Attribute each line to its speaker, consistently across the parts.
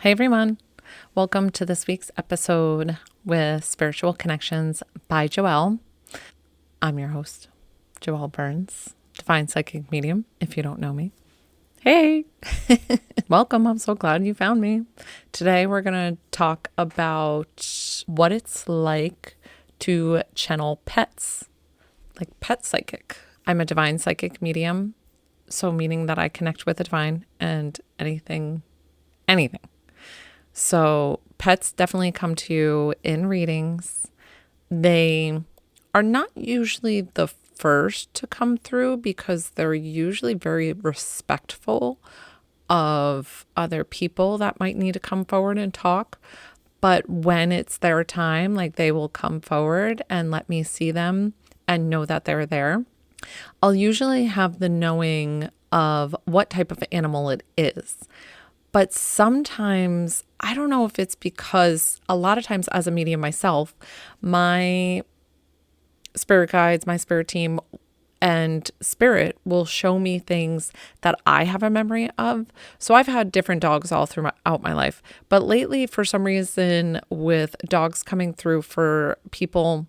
Speaker 1: Hey everyone, welcome to this week's episode with Spiritual Connections by Joelle. I'm your host, Joelle Burns, Divine Psychic Medium, if you don't know me. Hey, welcome. I'm so glad you found me. Today we're going to talk about what it's like to channel pets, like pet psychic. I'm a divine psychic medium, so meaning that I connect with the divine and anything. So pets definitely come to you in readings. They are not usually the first to come through because they're usually very respectful of other people that might need to come forward and talk. But when it's their time, like they will come forward and let me see them and know that they're there. I'll usually have the knowing of what type of animal it is. But sometimes, I don't know if it's because a lot of times as a medium myself, my spirit guides, my spirit team, and spirit will show me things that I have a memory of. So I've had different dogs all throughout my life. But lately, for some reason, with dogs coming through for people,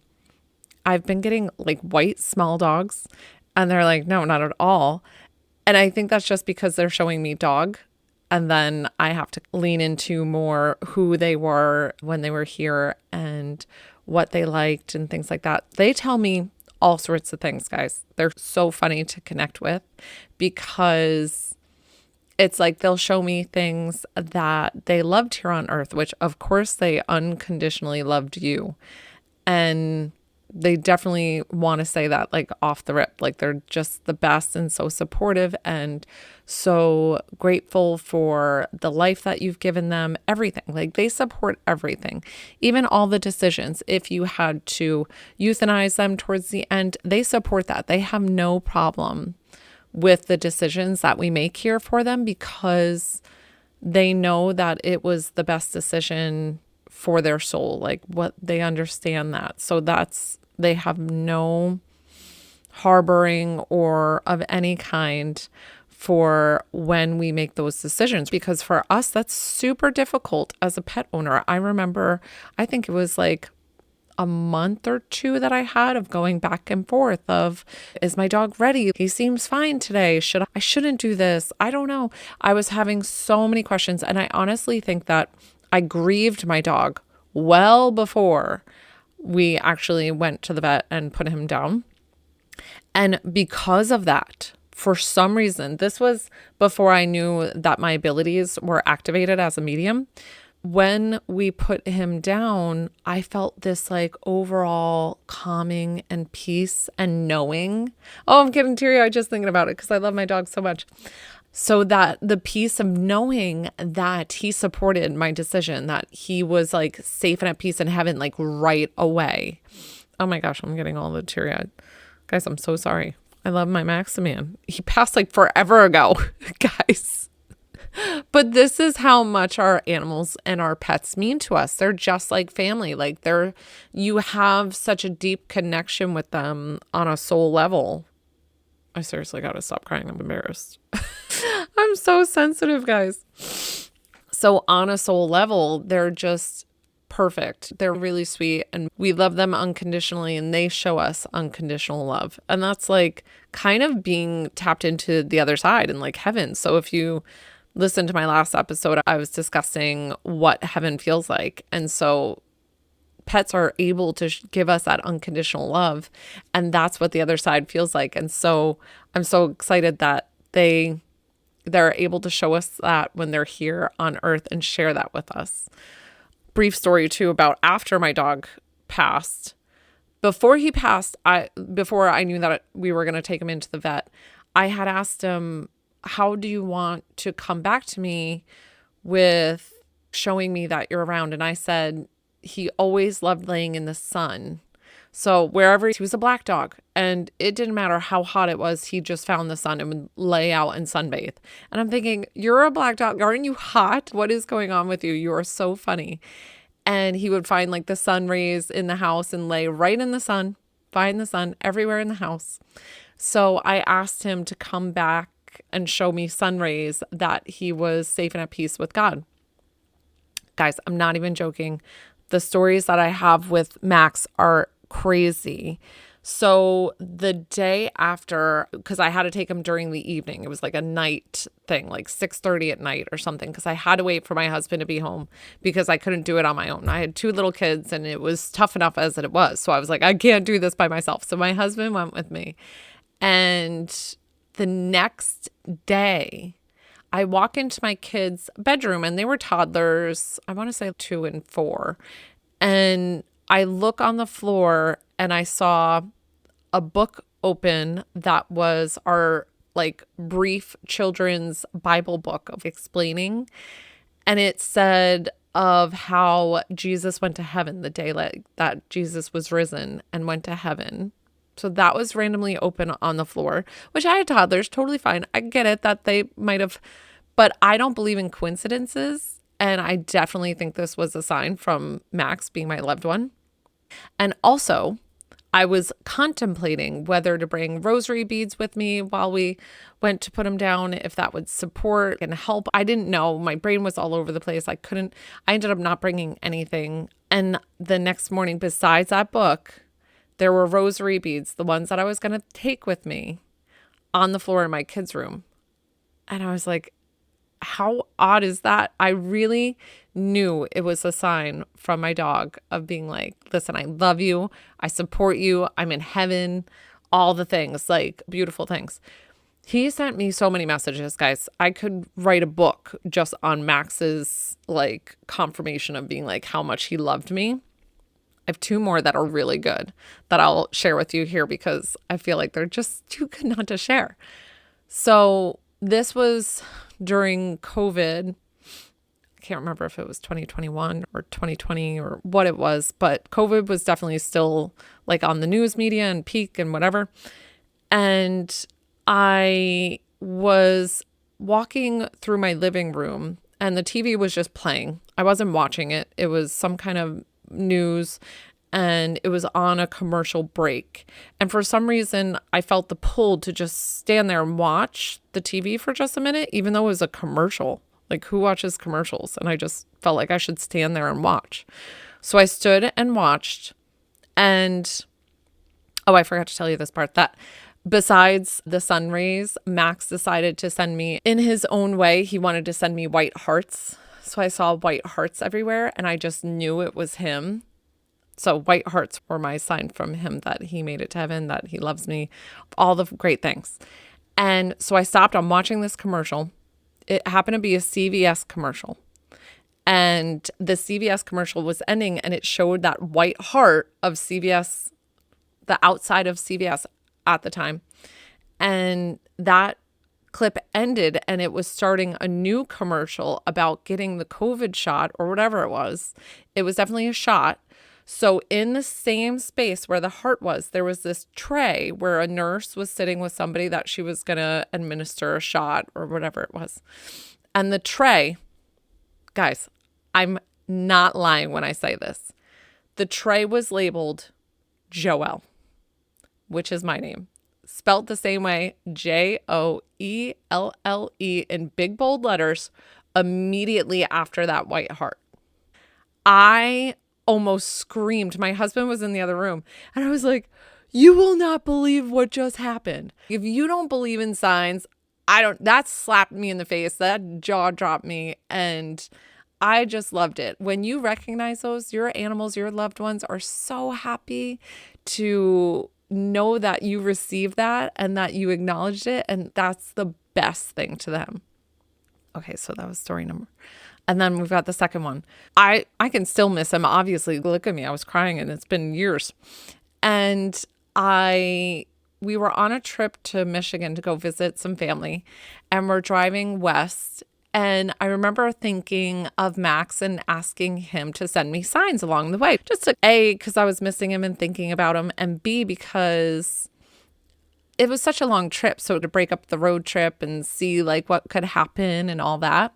Speaker 1: I've been getting like white, small dogs. And they're like, no, not at all. And I think that's just because they're showing me dog. And then I have to lean into more who they were when they were here and what they liked and things like that. They tell me all sorts of things, guys. They're so funny to connect with because it's like they'll show me things that they loved here on earth, which of course they unconditionally loved you. And they definitely want to say that like off the rip, like they're just the best and so supportive and so grateful for the life that you've given them, everything. Like they support everything, even all the decisions. If you had to euthanize them towards the end, they support that. They have no problem with the decisions that we make here for them because they know that it was the best decision for their soul, like what they understand that. So they have no harboring or of any kind for when we make those decisions, because for us, that's super difficult as a pet owner. I remember, I think it was like a month or two that I had of going back and forth of, is my dog ready? He seems fine today. I shouldn't do this. I don't know. I was having so many questions. And I honestly think that I grieved my dog well before we actually went to the vet and put him down. And because of that, for some reason, this was before I knew that my abilities were activated as a medium. When we put him down, I felt this like overall calming and peace and knowing. Oh, I'm getting teary-eyed just thinking about it because I love my dog so much. So that the peace of knowing that he supported my decision, that he was like safe and at peace in heaven, like right away. Oh my gosh, I'm getting all the teary-eyed. Guys, I'm so sorry. I love my Maximan. He passed like forever ago, guys. But this is how much our animals and our pets mean to us. They're just like family. Like you have such a deep connection with them on a soul level. I seriously got to stop crying. I'm embarrassed. I'm so sensitive, guys. So on a soul level, they're just perfect. They're really sweet and we love them unconditionally and they show us unconditional love. And that's like kind of being tapped into the other side and like heaven. So if you listen to my last episode, I was discussing what heaven feels like. And so pets are able to give us that unconditional love. And that's what the other side feels like. And so I'm so excited that they're able to show us that when they're here on earth and share that with us. Brief story too about after my dog passed. Before he passed, before I knew that we were going to take him into the vet, I had asked him, how do you want to come back to me with showing me that you're around? And I said, he always loved laying in the sun. So wherever he was a black dog and it didn't matter how hot it was, he just found the sun and would lay out and sunbathe. And I'm thinking, you're a black dog. Aren't you hot? What is going on with you? You are so funny. And he would find like the sun rays in the house and lay right in the sun, find the sun everywhere in the house. So I asked him to come back and show me sun rays that he was safe and at peace with God. Guys, I'm not even joking. The stories that I have with Max are crazy. So the day after, because I had to take him during the evening, it was like a night thing, like 6:30 at night or something, because I had to wait for my husband to be home because I couldn't do it on my own. I had two little kids and it was tough enough as it was. So I was like, I can't do this by myself. So my husband went with me. And the next day, I walk into my kids' bedroom and they were toddlers, I want to say 2 and 4. And I look on the floor and I saw a book open that was our like brief children's Bible book of explaining. And it said of how Jesus went to heaven the day that Jesus was risen and went to heaven. So that was randomly open on the floor, which I had toddlers, totally fine. I get it that they might have, but I don't believe in coincidences. And I definitely think this was a sign from Max being my loved one. And also, I was contemplating whether to bring rosary beads with me while we went to put them down, if that would support and help. I didn't know. My brain was all over the place. I ended up not bringing anything. And the next morning, besides that book, there were rosary beads, the ones that I was going to take with me, on the floor in my kids' room. And I was like, how odd is that? I really knew it was a sign from my dog of being like, listen, I love you. I support you. I'm in heaven. All the things, like beautiful things. He sent me so many messages, guys. I could write a book just on Max's like confirmation of being like how much he loved me. I have 2 more that are really good that I'll share with you here because I feel like they're just too good not to share. So this was during COVID. I can't remember if it was 2021 or 2020 or what it was, but COVID was definitely still like on the news media and peak and whatever. And I was walking through my living room and the TV was just playing. I wasn't watching it. It was some kind of news and it was on a commercial break. And for some reason, I felt the pull to just stand there and watch the TV for just a minute, even though it was a commercial. Like, who watches commercials? And I just felt like I should stand there and watch. So I stood and watched. And, oh, I forgot to tell you this part, that besides the sun rays, Max decided to send me, in his own way, he wanted to send me white hearts. So I saw white hearts everywhere and I just knew it was him. So white hearts were my sign from him that he made it to heaven, that he loves me, all the great things. And so I stopped. I'm watching this commercial. It happened to be a CVS commercial. And the CVS commercial was ending and it showed that white heart of CVS, the outside of CVS at the time. And that clip ended and it was starting a new commercial about getting the COVID shot or whatever it was. It was definitely a shot. So in the same space where the heart was, there was this tray where a nurse was sitting with somebody that she was going to administer a shot or whatever it was. And the tray, guys, I'm not lying when I say this. The tray was labeled Joelle, which is my name. Spelt the same way, Joelle, in big bold letters, immediately after that white heart. I almost screamed. My husband was in the other room and I was like, you will not believe what just happened. If you don't believe in signs, that slapped me in the face. That jaw dropped me. And I just loved it. When you recognize those, your animals, your loved ones are so happy to know that you received that and that you acknowledged it. And that's the best thing to them. Okay, so that was story number. And then we've got the second one. I can still miss him. Obviously, look at me. I was crying and it's been years. And we were on a trip to Michigan to go visit some family and we're driving west. And I remember thinking of Max and asking him to send me signs along the way. Just to A, because I was missing him and thinking about him, and B, because it was such a long trip. So to break up the road trip and see like what could happen and all that.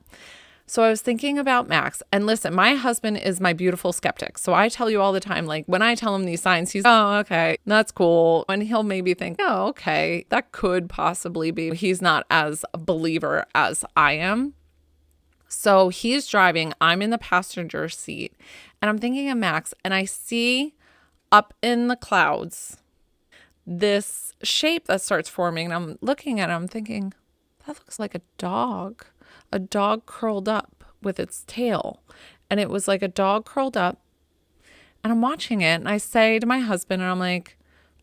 Speaker 1: So I was thinking about Max. And listen, my husband is my beautiful skeptic. So I tell you all the time, like when I tell him these signs, he's, oh, okay, that's cool. And he'll maybe think, oh, okay, that could possibly be. He's not as a believer as I am. So he's driving, I'm in the passenger seat, and I'm thinking of Max, and I see up in the clouds this shape that starts forming. And I'm looking at it, I'm thinking, that looks like a dog curled up with its tail. And it was like a dog curled up. And I'm watching it, and I say to my husband, and I'm like,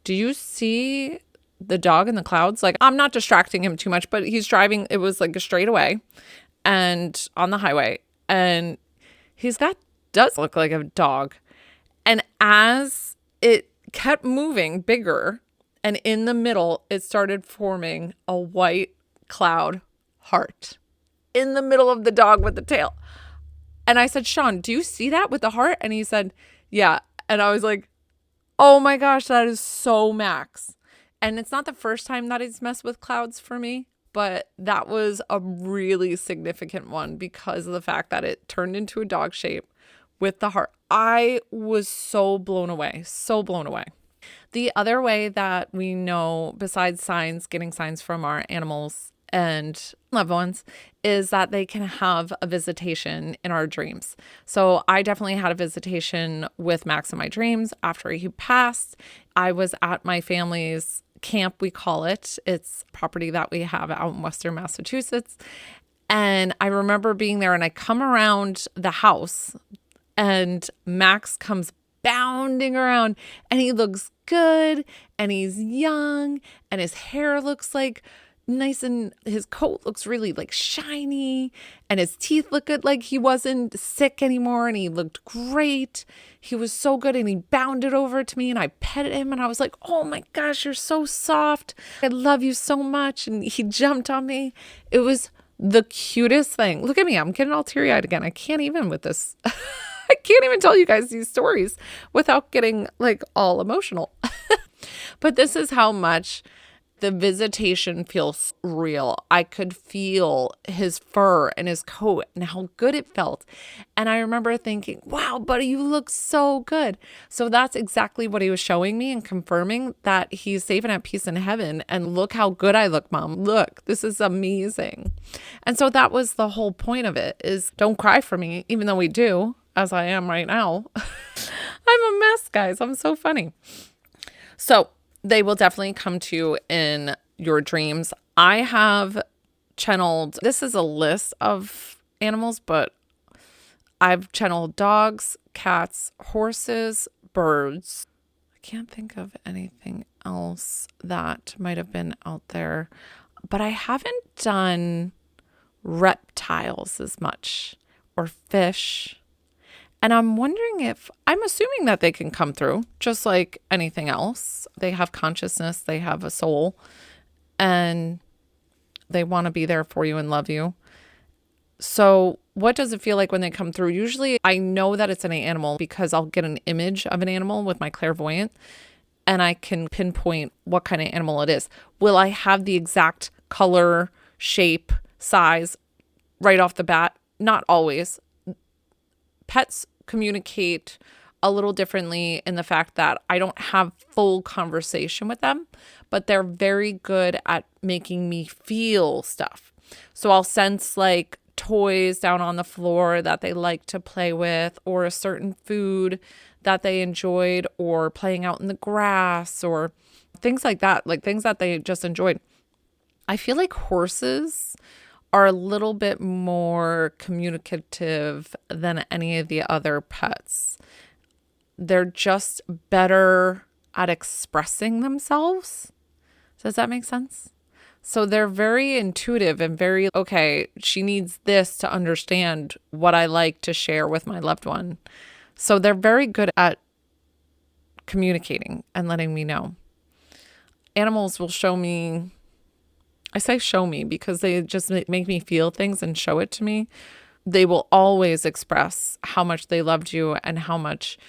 Speaker 1: do you see the dog in the clouds? Like, I'm not distracting him too much, but he's driving. It was like a straightaway and on the highway. And that does look like a dog. And as it kept moving bigger, and in the middle, it started forming a white cloud heart in the middle of the dog with the tail. And I said, Sean, do you see that with the heart? And he said, yeah. And I was like, oh my gosh, that is so Max. And it's not the first time that he's messed with clouds for me, but that was a really significant one because of the fact that it turned into a dog shape with the heart. I was so blown away, so blown away. The other way that we know, besides signs, getting signs from our animals and loved ones, is that they can have a visitation in our dreams. So I definitely had a visitation with Max in my dreams after he passed. I was at my family's camp, we call it. It's property that we have out in Western Massachusetts. And I remember being there, and I come around the house and Max comes bounding around, and he looks good, and he's young, and his hair looks like nice, and his coat looks really like shiny, and his teeth look good, like he wasn't sick anymore, and he looked great. He was so good, and he bounded over to me, and I petted him, and I was like, oh my gosh, you're so soft. I love you so much. And he jumped on me. It was the cutest thing. Look at me. I'm getting all teary-eyed again. I can't even with this. I can't even tell you guys these stories without getting like all emotional. But this is how much the visitation feels real. I could feel his fur and his coat and how good it felt. And I remember thinking, wow, buddy, you look so good. So that's exactly what he was showing me and confirming that he's safe and at peace in heaven. And look how good I look, Mom. Look, this is amazing. And so that was the whole point of it, is don't cry for me, even though we do, as I am right now. I'm a mess, guys. I'm so funny. So they will definitely come to you in your dreams. I have channeled, this is a list of animals, but I've channeled dogs, cats, horses, birds. I can't think of anything else that might have been out there, but I haven't done reptiles as much, or fish. And I'm wondering I'm assuming that they can come through just like anything else. They have consciousness, they have a soul, and they want to be there for you and love you. So what does it feel like when they come through? Usually I know that it's an animal because I'll get an image of an animal with my clairvoyant, and I can pinpoint what kind of animal it is. Will I have the exact color, shape, size right off the bat? Not always. Pets communicate a little differently in the fact that I don't have full conversation with them, but they're very good at making me feel stuff. So I'll sense like toys down on the floor that they like to play with, or a certain food that they enjoyed, or playing out in the grass, or things like that, like things that they just enjoyed. I feel like horses are a little bit more communicative than any of the other pets. They're just better at expressing themselves. Does that make sense? So they're very intuitive and very, okay, she needs this to understand what I like to share with my loved one. So they're very good at communicating and letting me know. Animals will show me, I say show me because they just make me feel things and show it to me. They will always express how much they loved you and how much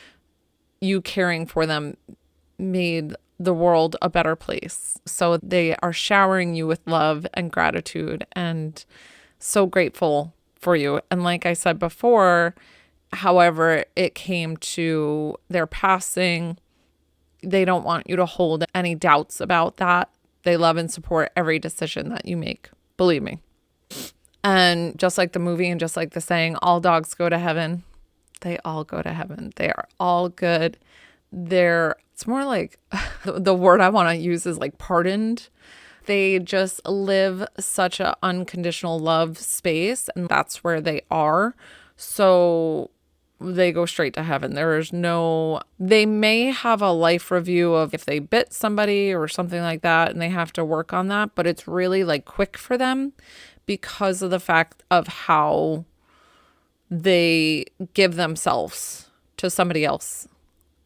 Speaker 1: you caring for them made the world a better place. So they are showering you with love and gratitude and so grateful for you. And like I said before, however it came to their passing, they don't want you to hold any doubts about that. They love and support every decision that you make. Believe me. And just like the movie and just like the saying, all dogs go to heaven, they all go to heaven. They are all good. It's more like the word I want to use is like pardoned. They just live such an unconditional love space, and that's where they are. So they go straight to heaven. They may have a life review of if they bit somebody or something like that, and they have to work on that, but it's really like quick for them because of the fact of how they give themselves to somebody else,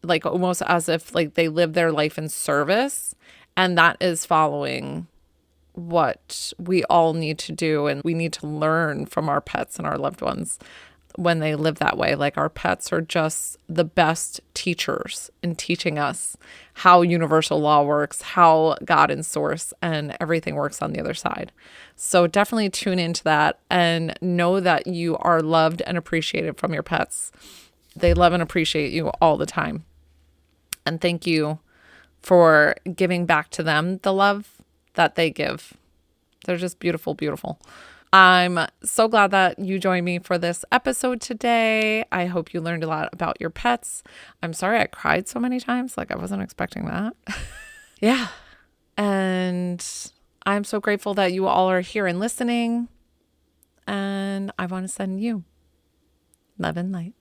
Speaker 1: like almost as if like they live their life in service. And that is following what we all need to do. And we need to learn from our pets and our loved ones when they live that way. Like our pets are just the best teachers in teaching us how universal law works, how God and source and everything works on the other side. So definitely tune into that and know that you are loved and appreciated from your pets. They love and appreciate you all the time. And thank you for giving back to them the love that they give. They're just beautiful, beautiful. I'm so glad that you joined me for this episode today. I hope you learned a lot about your pets. I'm sorry I cried so many times. Like I wasn't expecting that. Yeah. And I'm so grateful that you all are here and listening. And I want to send you love and light.